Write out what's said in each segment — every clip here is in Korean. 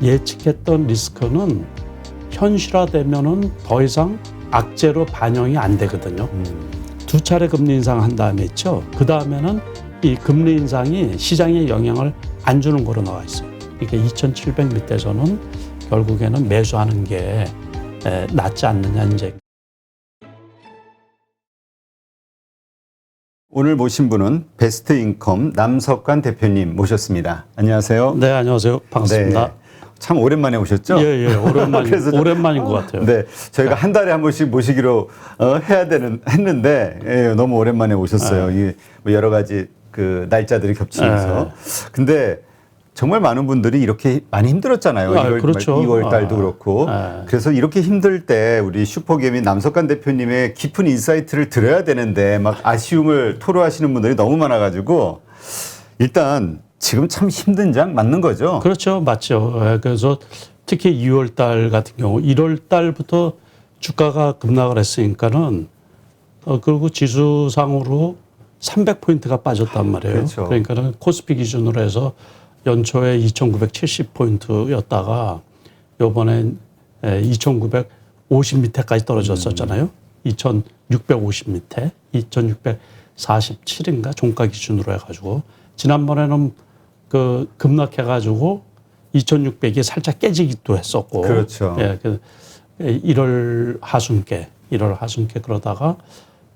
예측했던 리스크는 현실화되면은 더 이상 악재로 반영이 안 되거든요. 두 차례 금리 인상한 다음에 있죠. 그 다음에는 이 금리 인상이 시장에 영향을 안 주는 거로 나와 있어요. 그러니까 2,700 밑에서는 결국에는 매수하는 게 낫지 않느냐 이제. 오늘 모신 분은 베스트 인컴 남석관 대표님 모셨습니다. 안녕하세요. 네, 안녕하세요. 반갑습니다. 네, 참 오랜만에 오셨죠? 예, 오랜만인 것 같아요. 네, 저희가 한 달에 한 번씩 모시기로 했는데 너무 오랜만에 오셨어요. 이게 뭐 여러 가지 그 날짜들이 겹치면서. 근데 정말 많은 분들이 이렇게 많이 힘들었잖아요. 그렇죠. 2월 달도 그렇고. 그래서 이렇게 힘들 때 우리 슈퍼개미 남석관 대표님의 깊은 인사이트를 들어야 되는데 막 아쉬움을 토로하시는 분들이 너무 많아가지고 일단 지금 참 힘든 장 맞는 거죠? 그렇죠. 맞죠. 그래서 특히 2월 달 같은 경우 1월 달부터 주가가 급락을 했으니까는 그리고 지수상으로 300포인트가 빠졌단 말이에요. 그렇죠. 그러니까는 코스피 기준으로 해서 연초에 2,970포인트였다가 요번엔 2,950 밑에까지 떨어졌었잖아요. 2,650 밑에, 2,647인가 종가 기준으로 해가지고 지난번에는 그 급락해가지고 2,600이 살짝 깨지기도 했었고. 그렇죠. 예, 1월 하순께 그러다가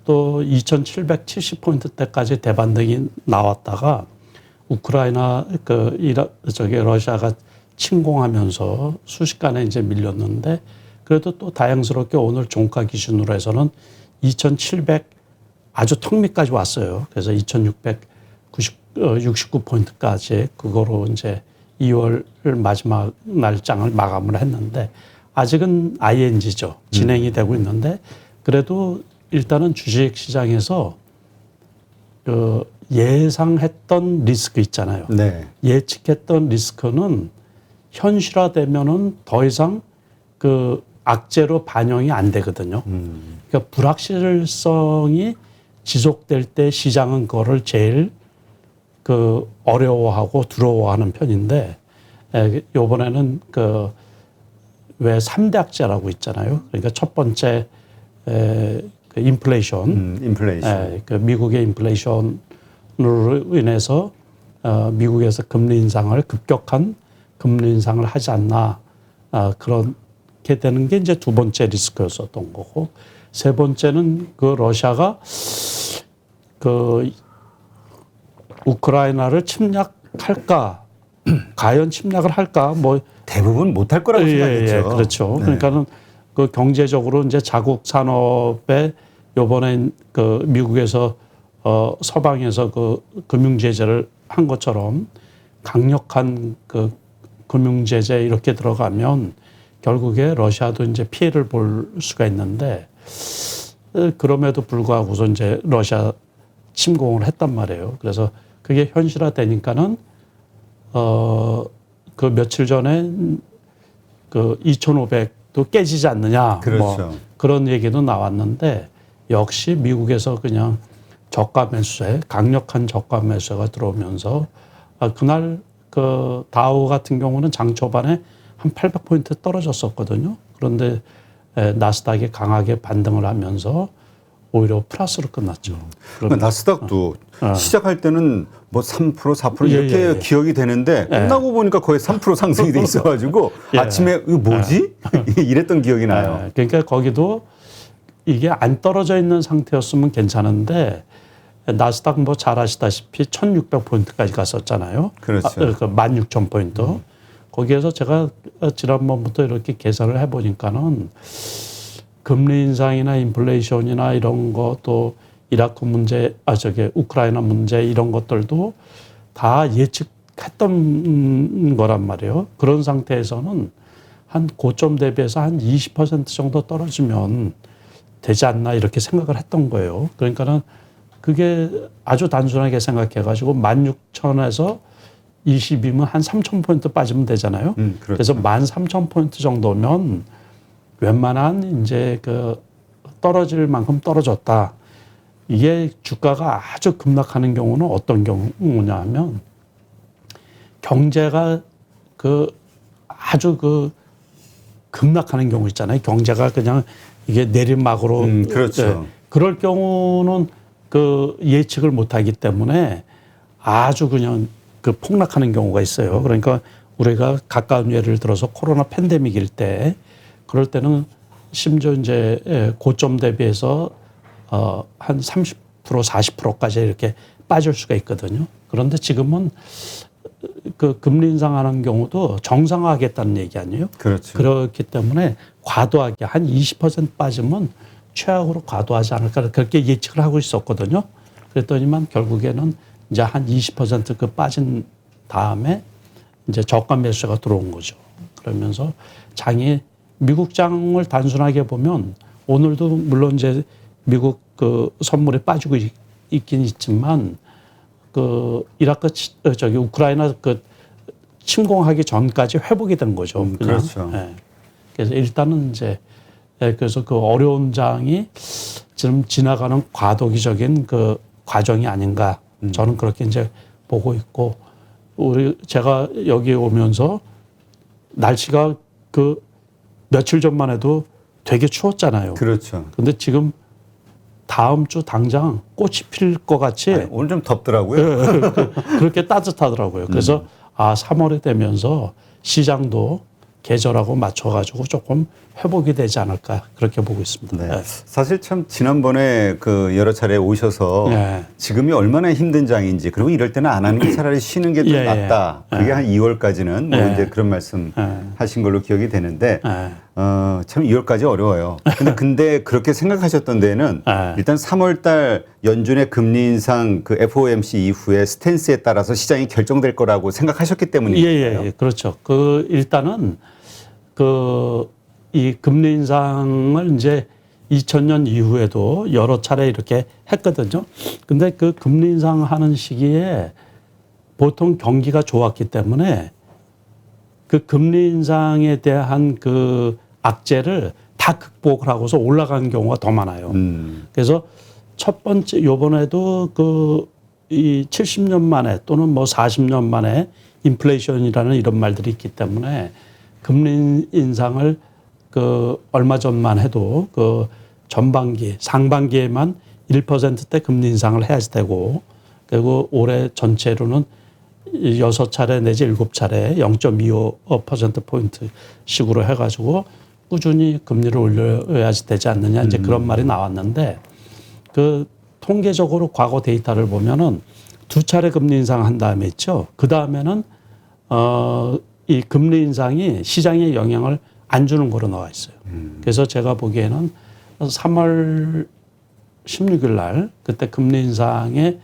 또 2,770포인트 때까지 대반등이 나왔다가 우크라이나 러시아가 침공하면서 순식간에 이제 밀렸는데 그래도 또 다행스럽게 오늘 종가 기준으로 해서는 2,700 아주 턱 밑까지 왔어요. 그래서 2,669포인트까지 그거로 이제 2월 마지막 날장을 마감을 했는데 아직은 ING죠. 진행이 되고 있는데 그래도 일단은 주식 시장에서 예상했던 리스크 있잖아요. 네. 예측했던 리스크는 현실화되면은 더 이상 그 악재로 반영이 안 되거든요. 그러니까 불확실성이 지속될 때 시장은 그거를 제일 그 어려워하고 두려워하는 편인데 요번에는 그 왜 3대 악재라고 있잖아요. 그러니까 첫 번째 그 인플레이션. 그 미국의 인플레이션으로 인해서 미국에서 금리 인상을 급격한 금리 인상을 하지 않나 그렇게 되는 게 이제 두 번째 리스크였었던 거고 세 번째는 그 러시아가 그 우크라이나를 침략할까 과연 침략을 할까 뭐 대부분 못할 거라고 생각했죠. 그렇죠. 네. 그러니까는 그 경제적으로 이제 자국 산업에 요번에 그 미국에서 서방에서 그 금융 제재를 한 것처럼 강력한 그 금융 제재 이렇게 들어가면 결국에 러시아도 이제 피해를 볼 수가 있는데 그럼에도 불구하고서 이제 러시아 침공을 했단 말이에요. 그래서 그게 현실화되니까는 그 며칠 전에 그 2,500도 깨지지 않느냐. 그렇죠. 뭐 그런 얘기도 나왔는데 역시 미국에서 그냥 저가 매수세, 강력한 저가 매수가 들어오면서 그날 그 다우 같은 경우는 장 초반에 한 800포인트 떨어졌었거든요. 그런데 나스닥이 강하게 반등을 하면서 오히려 플러스로 끝났죠. 그러니까 나스닥도 시작할 때는 뭐 3%, 4% 이렇게 기억이 되는데 끝나고 보니까 거의 3% 상승이 돼 있어가지고 아침에 이거 뭐지? 이랬던 기억이 나요. 그러니까 거기도 이게 안 떨어져 있는 상태였으면 괜찮은데 나스닥 뭐 잘 아시다시피 1,600포인트까지 갔었잖아요. 그렇죠. 16,000포인트. 거기에서 제가 지난번부터 이렇게 계산을 해보니까는 금리 인상이나 인플레이션이나 이런 거 또 이라크 문제, 우크라이나 문제 이런 것들도 다 예측했던 거란 말이에요. 그런 상태에서는 한 고점 대비해서 한 20% 정도 떨어지면 되지 않나 이렇게 생각을 했던 거예요. 그러니까는 그게 아주 단순하게 생각해가지고 16,000에서 20이면 한 3,000포인트 빠지면 되잖아요. 그렇죠. 그래서 13,000포인트 정도면 웬만한 이제 그 떨어질 만큼 떨어졌다. 이게 주가가 아주 급락하는 경우는 어떤 경우냐 하면 경제가 그 아주 그 급락하는 경우 있잖아요. 경제가 그냥 이게 내리막으로 그렇죠. 그럴 경우는 그 예측을 못하기 때문에 아주 그냥 그 폭락하는 경우가 있어요. 그러니까 우리가 가까운 예를 들어서 코로나 팬데믹일 때 그럴 때는 심지어 이제 고점 대비해서 한 30% 40%까지 이렇게 빠질 수가 있거든요. 그런데 지금은 그 금리 인상하는 경우도 정상화하겠다는 얘기 아니에요? 그렇죠. 그렇기 때문에 과도하게 한 20% 빠지면 최악으로 과도하지 않을까 그렇게 예측을 하고 있었거든요. 그랬더니만 결국에는 이제 한 20% 빠진 다음에 이제 저가 매수가 들어온 거죠. 그러면서 장이 미국 장을 단순하게 보면 오늘도 물론 이제 미국 그 선물이 빠지고 있긴 있지만 그 이라크 저기 우크라이나 그 침공하기 전까지 회복이 된 거죠. 그냥. 그렇죠. 예. 그래서 일단은 이제 그래서 그 어려운 장이 지금 지나가는 과도기적인 그 과정이 아닌가 저는 그렇게 이제 보고 있고 제가 여기 오면서 날씨가 그 며칠 전만 해도 되게 추웠잖아요. 그렇죠. 근데 지금 다음 주 당장 꽃이 필 것 같이 오늘 좀 덥더라고요. 그렇게 따뜻하더라고요. 그래서 3월이 되면서 시장도 계절하고 맞춰가지고 조금 회복이 되지 않을까 그렇게 보고 있습니다. 네. 사실 참 지난번에 그 여러 차례 오셔서 지금이 얼마나 힘든 장인지 그리고 이럴 때는 안 하는 게 차라리 쉬는 게 더 낫다. 그게 한 2월까지는 뭐 이제 그런 말씀 하신 걸로 기억이 되는데 참 2월까지 어려워요. 근데 그렇게 생각하셨던 데는 일단 3월 달 연준의 금리 인상 그 FOMC 이후에 스탠스에 따라서 시장이 결정될 거라고 생각하셨기 때문이에요. 예, 그렇죠. 그 일단은 이 금리 인상을 이제 2000년 이후에도 여러 차례 이렇게 했거든요. 근데 그 금리 인상하는 시기에 보통 경기가 좋았기 때문에 그 금리 인상에 대한 그 악재를 다 극복을 하고서 올라가는 경우가 더 많아요. 그래서 첫 번째 요번에도 이 70년 만에 또는 뭐 40년 만에 인플레이션이라는 이런 말들이 있기 때문에 금리 인상을 얼마 전만 해도 전반기, 상반기에만 1%대 금리 인상을 해야지 되고 그리고 올해 전체로는 6차례 내지 7차례 0.25%포인트 식으로 해가지고 꾸준히 금리를 올려야지 되지 않느냐 이제 그런 말이 나왔는데 통계적으로 과거 데이터를 보면은 2차례 금리 인상한 다음에 있죠. 그 다음에는 이 금리 인상이 시장에 영향을 안 주는 거로 나와 있어요. 그래서 제가 보기에는 3월 16일 날 그때 금리 인상에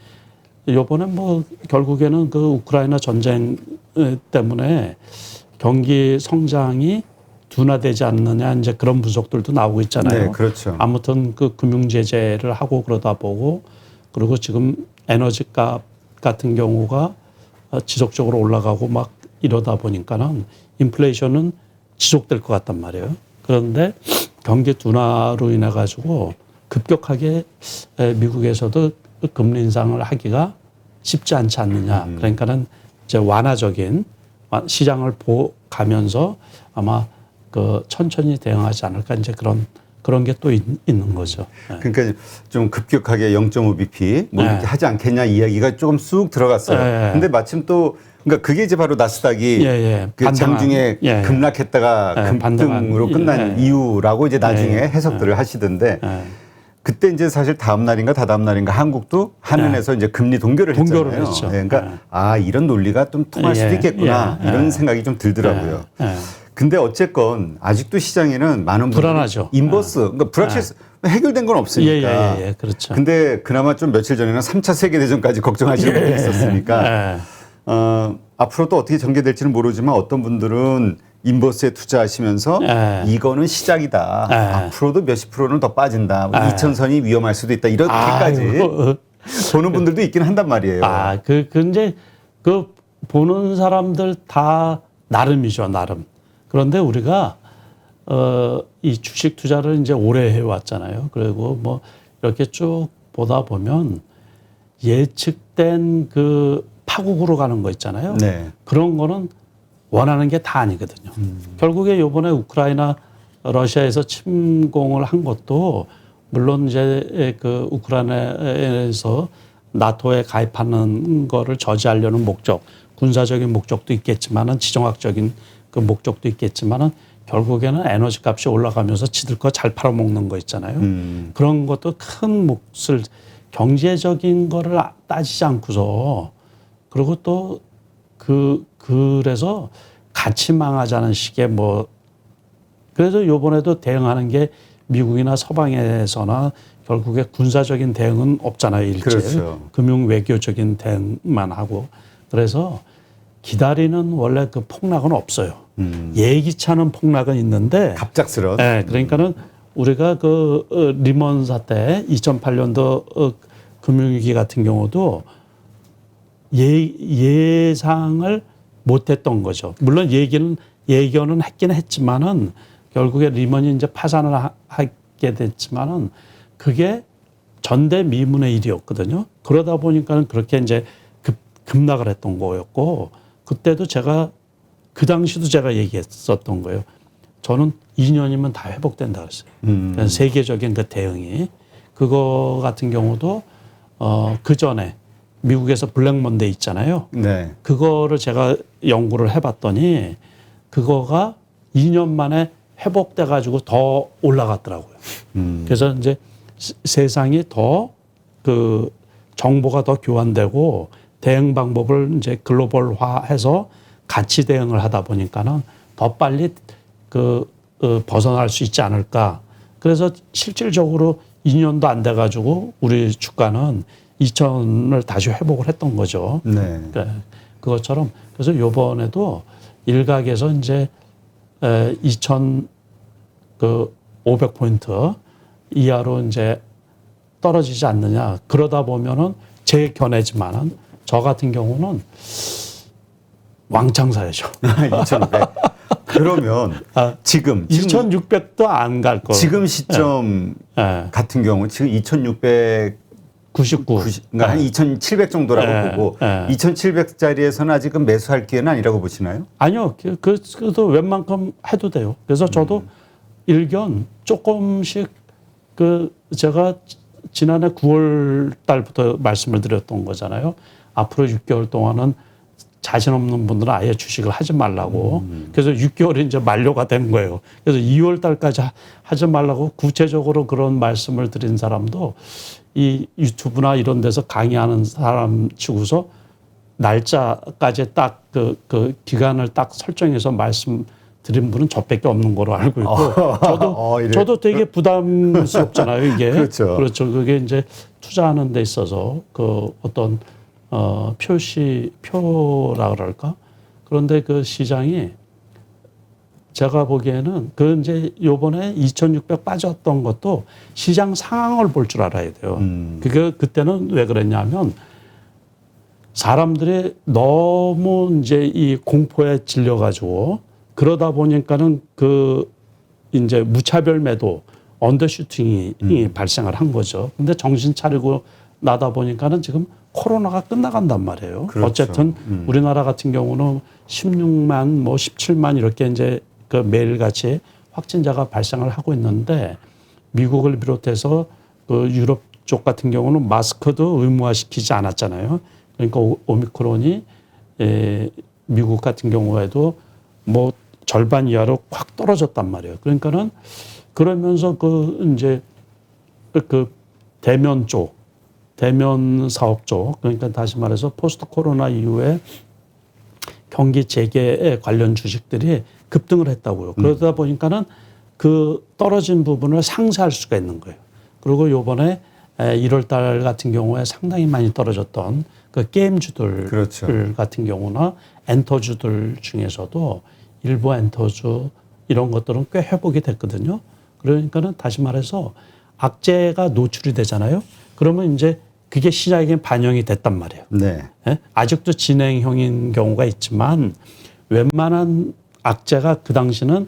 요번에 뭐 결국에는 그 우크라이나 전쟁 때문에 경기 성장이 둔화되지 않느냐 이제 그런 분석들도 나오고 있잖아요. 네, 그렇죠. 아무튼 그 금융 제재를 하고 그러다 보고 그리고 지금 에너지 값 같은 경우가 지속적으로 올라가고 막 이러다 보니까는 인플레이션은 지속될 것 같단 말이에요. 그런데 경기 둔화로 인해 가지고 급격하게 미국에서도 금리 인상을 하기가 쉽지 않지 않느냐. 그러니까는 이제 완화적인 시장을 가면서 아마 천천히 대응하지 않을까 이제 그런 게 또 있는 거죠. 그러니까 좀 급격하게 0.5bp 뭐 이렇게 하지 않겠냐 이야기가 조금 쑥 들어갔어요. 근데 마침 또 그러니까 그게 이제 바로 나스닥이 그 장중에 급락했다가 급등으로 끝난 이유라고 이제 나중에 해석들을 하시던데 그때 이제 사실 다음 날인가 다다음 날인가 한국도 한은에서 이제 금리 동결을 했잖아요. 했죠. 그러니까 이런 논리가 좀 통할 수도 있겠구나 이런 생각이 좀 들더라고요. 근데 어쨌건 아직도 시장에는 많은 불안하죠. 인버스, 그러니까 불확실 해결된 건 없으니까. 그렇죠. 근데 그나마 좀 며칠 전에는 3차 세계대전까지 걱정하시는 분들이 있었으니까 앞으로 또 어떻게 전개될지는 모르지만 어떤 분들은 인버스에 투자하시면서 이거는 시작이다. 앞으로도 몇십 프로는 더 빠진다. 2000선이 위험할 수도 있다. 이렇게까지 보는 분들도 있긴 한단 말이에요. 근데 보는 사람들 다 나름이죠, 나름. 그런데 우리가 이 주식 투자를 이제 오래 해왔잖아요. 그리고 뭐 이렇게 쭉 보다 보면 예측된 그 파국으로 가는 거 있잖아요. 그런 거는 원하는 게 다 아니거든요. 결국에 요번에 우크라이나 러시아에서 침공을 한 것도 물론 이제 그 우크라이나에서 나토에 가입하는 거를 저지하려는 목적, 군사적인 목적도 있겠지만은 지정학적인 그 목적도 있겠지만은 결국에는 에너지 값이 올라가면서 지들 거 잘 팔아먹는 거 있잖아요. 그런 것도 큰 몫을 경제적인 거를 따지지 않고서 그리고 또 그래서 같이 망하자는 식의 뭐 그래서 요번에도 대응하는 게 미국이나 서방에서나 결국에 군사적인 대응은 없잖아요. 일제. 그렇죠. 금융 외교적인 대응만 하고. 그래서 기다리는 원래 그 폭락은 없어요. 예기치 않은 폭락은 있는데 갑작스러운. 네, 그러니까는 우리가 그 리먼 사태 2008년도 금융위기 같은 경우도 예상을 못했던 거죠. 물론 예견은 했긴 했지만은 결국에 리먼이 이제 파산을 하게 됐지만은 그게 전대미문의 일이었거든요. 그러다 보니까는 그렇게 이제 급락을 했던 거였고 그때도 제가 그 당시도 제가 얘기했었던 거예요. 저는 2년이면 다 회복된다 그랬어요. 세계적인 그 대응이 그거 같은 경우도 그 전에 미국에서 블랙먼데이 있잖아요. 네. 그거를 제가 연구를 해봤더니 그거가 2년 만에 회복돼 가지고 더 올라갔더라고요. 그래서 이제 세상이 더 그 정보가 더 교환되고 대응 방법을 이제 글로벌화해서 같이 대응을 하다 보니까는 더 빨리 벗어날 수 있지 않을까. 그래서 실질적으로 2년도 안 돼 가지고 우리 주가는 2천을 다시 회복을 했던 거죠. 네. 그것처럼 그래서 요번에도 일각에서 이제 2,500포인트 이하로 이제 떨어지지 않느냐. 그러다 보면은 제 견해지만은 저 같은 경우는 왕창 사야죠. 2,600. 그러면 지금 2,600도 안 갈 거. 지금 시점 같은 경우 지금 2,699. 그러니까 한 2,700 정도라고 보고 2,700짜리에서는 아직은 매수할 기회는 아니라고 보시나요? 아니요. 그래도 웬만큼 해도 돼요. 그래서 저도 일견 조금씩 제가 지난해 9월 달부터 말씀을 드렸던 거잖아요. 앞으로 6개월 동안은 자신 없는 분들은 아예 주식을 하지 말라고. 그래서 6개월이 이제 만료가 된 거예요. 그래서 2월 달까지 하지 말라고 구체적으로 그런 말씀을 드린 사람도 이 유튜브나 이런 데서 강의하는 사람 치고서 날짜까지 딱 그 기간을 딱 설정해서 말씀드린 분은 저밖에 없는 거로 알고 있고 저도 되게 부담스럽잖아요 이게. 그렇죠. 그게 이제 투자하는 데 있어서 그 어떤 표라 그럴까? 그런데 그 시장이 제가 보기에는 이제 요번에 2,600 빠졌던 것도 시장 상황을 볼 줄 알아야 돼요. 그때는 왜 그랬냐면 사람들이 너무 이제 이 공포에 질려가지고 그러다 보니까는 이제 무차별 매도 언더슈팅이 발생을 한 거죠. 근데 정신 차리고 나다 보니까는 지금 코로나가 끝나간단 말이에요. 그렇죠. 어쨌든 우리나라 같은 경우는 16만, 17만 이렇게 이제 매일같이 확진자가 발생을 하고 있는데 미국을 비롯해서 유럽 쪽 같은 경우는 마스크도 의무화시키지 않았잖아요. 그러니까 오미크론이 미국 같은 경우에도 뭐 절반 이하로 확 떨어졌단 말이에요. 그러니까는 그러면서 이제 대면 사업 쪽, 그러니까 다시 말해서 포스트 코로나 이후에 경기 재개에 관련 주식들이 급등을 했다고요. 그러다 보니까는 떨어진 부분을 상쇄할 수가 있는 거예요. 그리고 요번에 1월 달 같은 경우에 상당히 많이 떨어졌던 게임주들 그렇죠. 같은 경우나 엔터주들 중에서도 일부 엔터주 이런 것들은 꽤 회복이 됐거든요. 그러니까는 다시 말해서 악재가 노출이 되잖아요. 그러면 이제 그게 시장에 반영이 됐단 말이에요. 네. 아직도 진행형인 경우가 있지만 웬만한 악재가 그 당시는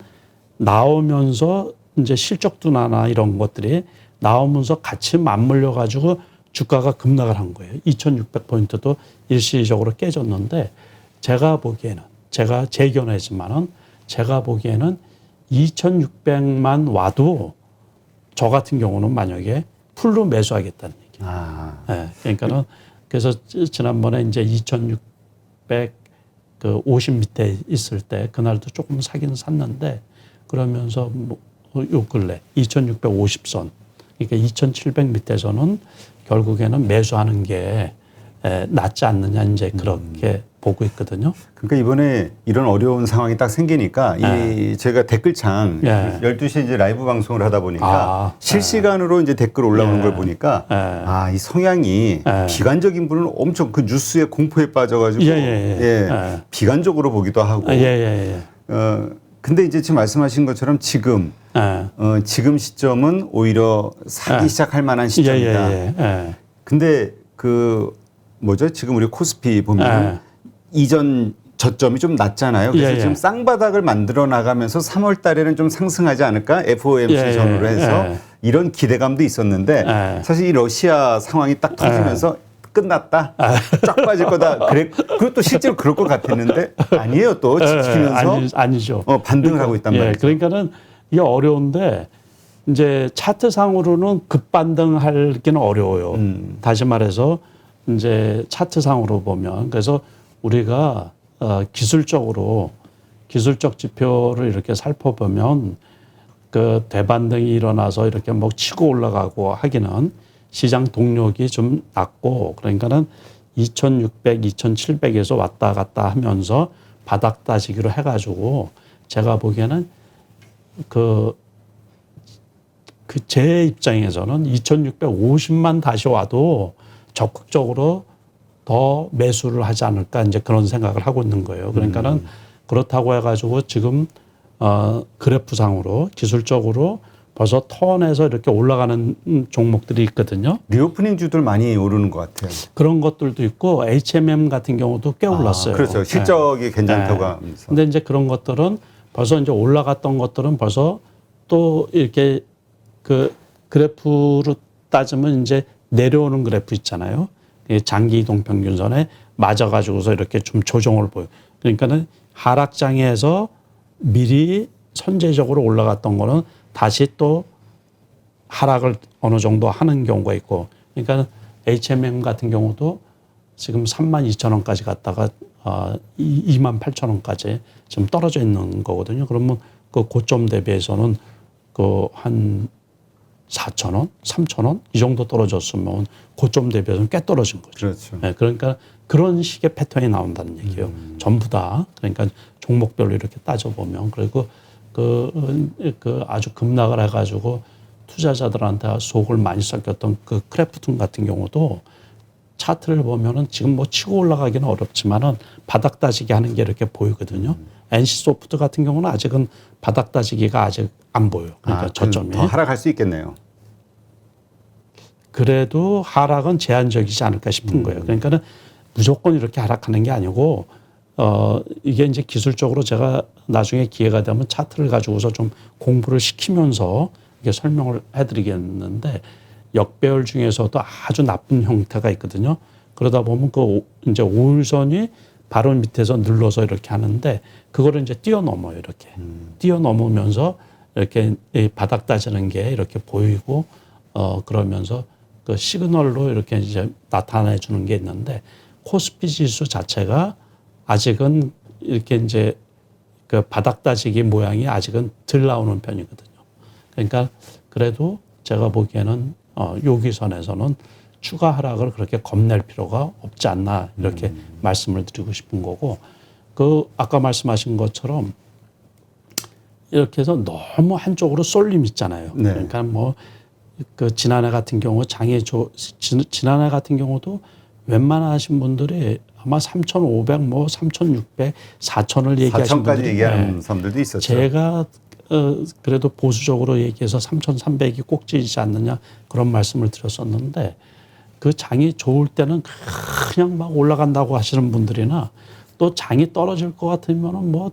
나오면서 이제 실적 둔화나 이런 것들이 나오면서 같이 맞물려 가지고 주가가 급락을 한 거예요. 2,600포인트도 일시적으로 깨졌는데 제가 보기에는 제가 제 견해지만은 제가 보기에는 2,600만 와도 저 같은 경우는 만약에 풀로 매수하겠다는 얘기예요. 네, 그러니까는 그래서 지난번에 이제 2,650 밑에 있을 때 그날도 조금 사긴 샀는데 그러면서 뭐 요 근래 2,650선 그러니까 2,700 밑에서는 결국에는 매수하는 게 낫지 않느냐 이제 그렇게 보고 있거든요. 그러니까 이번에 이런 어려운 상황이 딱 생기니까 이 제가 댓글창 12시에 이제 라이브 방송을 하다 보니까 실시간으로 이제 댓글 올라오는 걸 보니까 이 성향이 비관적인 분은 엄청 그 뉴스의 공포에 빠져가지고 비관적으로 보기도 하고 근데 이제 지금 말씀하신 것처럼 지금 지금 시점은 오히려 사기 시작할 만한 시점이다. 근데 그 뭐죠? 지금 우리 코스피 보면 이전 저점이 좀 낮잖아요. 그래서 지금 쌍바닥을 만들어 나가면서 3월 달에는 좀 상승하지 않을까? FOMC 전후로 해서 이런 기대감도 있었는데 사실 이 러시아 상황이 딱 터지면서 끝났다. 쫙 빠질 거다. 그래. 그것도 실제로 그럴 것 같았는데 아니에요. 또 지키면서 아니죠. 반등을 하고 있단 말이죠. 그러니까는 이게 어려운데 이제 차트상으로는 급반등하기는 어려워요. 다시 말해서 이제 차트상으로 보면 그래서 우리가 기술적 지표를 이렇게 살펴보면 그 대반등이 일어나서 이렇게 뭐 치고 올라가고 하기는 시장 동력이 좀 낮고 그러니까는 2,600, 2,700에서 왔다 갔다 하면서 바닥 따지기로 해가지고 제가 보기에는 제 입장에서는 2,650만 다시 와도 적극적으로 더 매수를 하지 않을까 이제 그런 생각을 하고 있는 거예요. 그러니까는 그렇다고 해가지고 지금 그래프상으로 기술적으로 벌써 턴에서 이렇게 올라가는 종목들이 있거든요. 리오프닝 주들 많이 오르는 것 같아요. 그런 것들도 있고 HMM 같은 경우도 꽤 올랐어요. 그렇죠. 실적이 괜찮다고 하면서. 근데 이제 그런 것들은 벌써 이제 올라갔던 것들은 벌써 또 이렇게 그 그래프로 따지면 이제 내려오는 그래프 있잖아요. 장기 이동 평균선에 맞아가지고서 이렇게 좀 조정을 보여. 그러니까는 하락장에서 미리 선제적으로 올라갔던 거는 다시 또 하락을 어느 정도 하는 경우가 있고, 그러니까 HMM 같은 경우도 지금 32,000원까지 갔다가 28,000원까지 지금 떨어져 있는 거거든요. 그러면 그 고점 대비해서는 그 한 4,000원, 3,000원 이 정도 떨어졌으면 고점 대비해서는 꽤 떨어진 거죠. 그렇죠. 네, 그러니까 그런 식의 패턴이 나온다는 얘기예요. 전부 다. 그러니까 종목별로 이렇게 따져보면 그리고 그 아주 급락을 해가지고 투자자들한테 속을 많이 썩였던 그 크래프톤 같은 경우도 차트를 보면은 지금 뭐 치고 올라가기는 어렵지만은 바닥 따지기 하는 게 이렇게 보이거든요. NC 소프트 같은 경우는 아직은 바닥 따지기가 아직 안 보여요. 그러니까 저점이. 더 하락할 수 있겠네요. 그래도 하락은 제한적이지 않을까 싶은 거예요. 그러니까는 무조건 이렇게 하락하는 게 아니고 이게 이제 기술적으로 제가 나중에 기회가 되면 차트를 가지고서 좀 공부를 시키면서 이게 설명을 해드리겠는데 역배열 중에서도 아주 나쁜 형태가 있거든요. 그러다 보면 그 이제 5일선이 바로 밑에서 눌러서 이렇게 하는데 그거를 이제 뛰어넘어요. 이렇게 뛰어넘으면서 이렇게 바닥 따지는 게 이렇게 보이고 그러면서 그 시그널로 이렇게 이제 나타내 주는 게 있는데 코스피 지수 자체가 아직은 이렇게 이제 그 바닥 따지기 모양이 아직은 덜 나오는 편이거든요. 그러니까 그래도 제가 보기에는 여기선에서는 추가 하락을 그렇게 겁낼 필요가 없지 않나 이렇게 말씀을 드리고 싶은 거고 그 아까 말씀하신 것처럼 이렇게 해서 너무 한쪽으로 쏠림 있잖아요. 네. 그러니까 뭐 그 지난해 같은 경우 지난해 같은 경우도 웬만하신 분들이 아마 3,500, 뭐 3,600, 4,000을 얘기하시는 4,000까지 분들이 얘기하는 사람들도 있었죠. 제가 그래도 보수적으로 얘기해서 3,300이 꼭지이지 않느냐 그런 말씀을 드렸었는데 그 장이 좋을 때는 그냥 막 올라간다고 하시는 분들이나 또 장이 떨어질 것 같으면은 뭐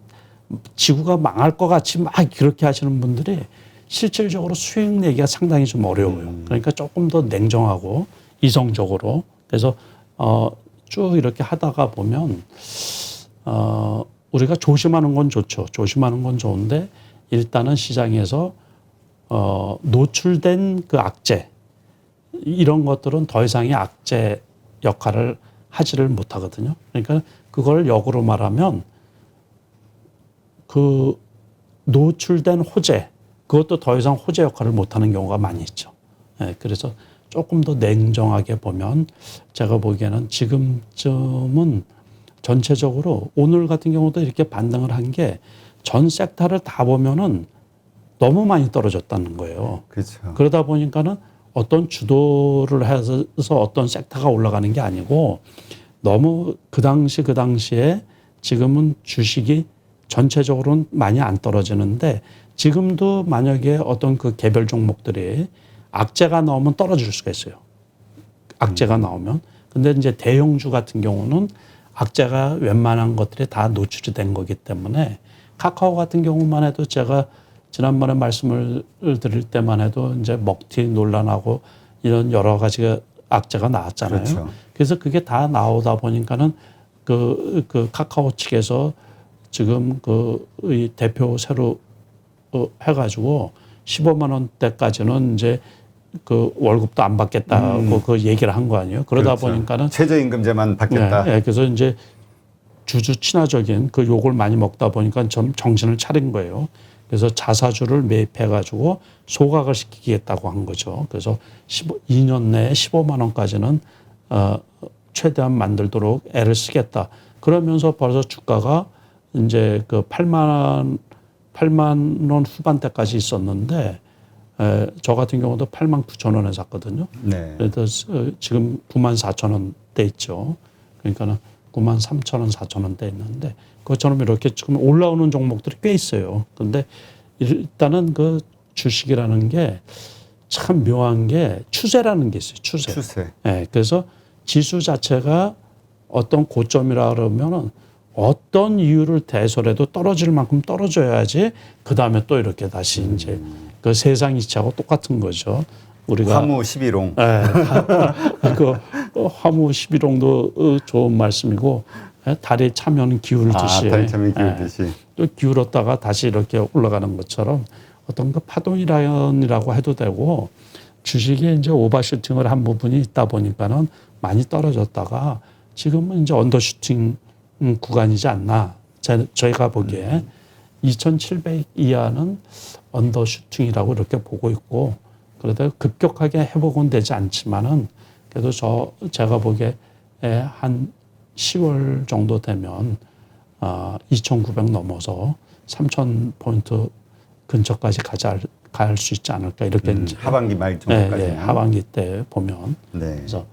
지구가 망할 것 같이 막 그렇게 하시는 분들이 실질적으로 수익 내기가 상당히 좀 어려워요. 그러니까 조금 더 냉정하고 이성적으로 그래서 쭉 이렇게 하다가 보면 우리가 조심하는 건 좋죠. 조심하는 건 좋은데 일단은 시장에서 노출된 그 악재 이런 것들은 더 이상의 악재 역할을 하지를 못하거든요. 그러니까 그걸 역으로 말하면 그 노출된 호재 그것도 더 이상 호재 역할을 못하는 경우가 많이 있죠. 예, 그래서 조금 더 냉정하게 보면 제가 보기에는 지금쯤은 전체적으로 오늘 같은 경우도 이렇게 반등을 한 게 전 섹터를 다 보면은 너무 많이 떨어졌다는 거예요. 그렇죠. 그러다 보니까는 어떤 주도를 해서 어떤 섹터가 올라가는 게 아니고 너무 그 당시에 지금은 주식이 전체적으로는 많이 안 떨어지는데 지금도 만약에 어떤 그 개별 종목들이 악재가 나오면 떨어질 수가 있어요. 악재가 나오면. 근데 이제 대형주 같은 경우는 악재가 웬만한 것들이 다 노출이 된 거기 때문에 카카오 같은 경우만 해도 제가 지난번에 말씀을 드릴 때만 해도 이제 먹튀 논란하고 이런 여러 가지가 악재가 나왔잖아요. 그렇죠. 그래서 그게 다 나오다 보니까는 그 카카오 측에서 지금 이 대표 새로 해가지고 15만 원대까지는 이제 그 월급도 안 받겠다고 그 얘기를 한 거 아니에요. 그러다 그렇죠. 보니까는 최저임금제만 받겠다. 네, 그래서 이제 주주 친화적인 그 욕을 많이 먹다 보니까 좀 정신을 차린 거예요. 그래서 자사주를 매입해가지고 소각을 시키겠다고 한 거죠. 그래서 2년 내에 15만 원까지는 최대한 만들도록 애를 쓰겠다. 그러면서 벌써 주가가 이제 그 8만 원 후반대까지 있었는데 저 같은 경우도 8만 9천 원에 샀거든요. 네. 그래서 지금 9만 4천 원대 있죠. 그러니까는 9만 3천 원, 4천 원대 있는데 그것처럼 이렇게 지금 올라오는 종목들이 꽤 있어요. 근데 일단은 그 주식이라는 게 참 묘한 게 추세라는 게 있어요. 추세. 네, 그래서 지수 자체가 어떤 고점이라 그러면은 어떤 이유를 대설해도 떨어질 만큼 떨어져야지 그 다음에 또 이렇게 다시 이제 그 세상 이치하고 똑같은 거죠. 우리가 화무 11홍. 네, 그 화무 11홍도 좋은 말씀이고 달이 차면 기울듯이 달이 차면 기울듯이 또 기울었다가 다시 이렇게 올라가는 것처럼 어떤 그 파동이라고 해도 되고 주식이 이제 오버슈팅을 한 부분이 있다 보니까는 많이 떨어졌다가 지금은 이제 언더슈팅 구간이지 않나. 저희가 보기에 2,700 이하는 언더슈팅이라고 이렇게 보고 있고 그러다 급격하게 회복은 되지 않지만은 그래도 제가 보기에 한 10월 정도 되면 2,900 넘어서 3,000포인트 근처까지 갈 수 있지 않을까 이렇게 이제 하반기 말 정도까지. 하반기 때 보면 네. 그래서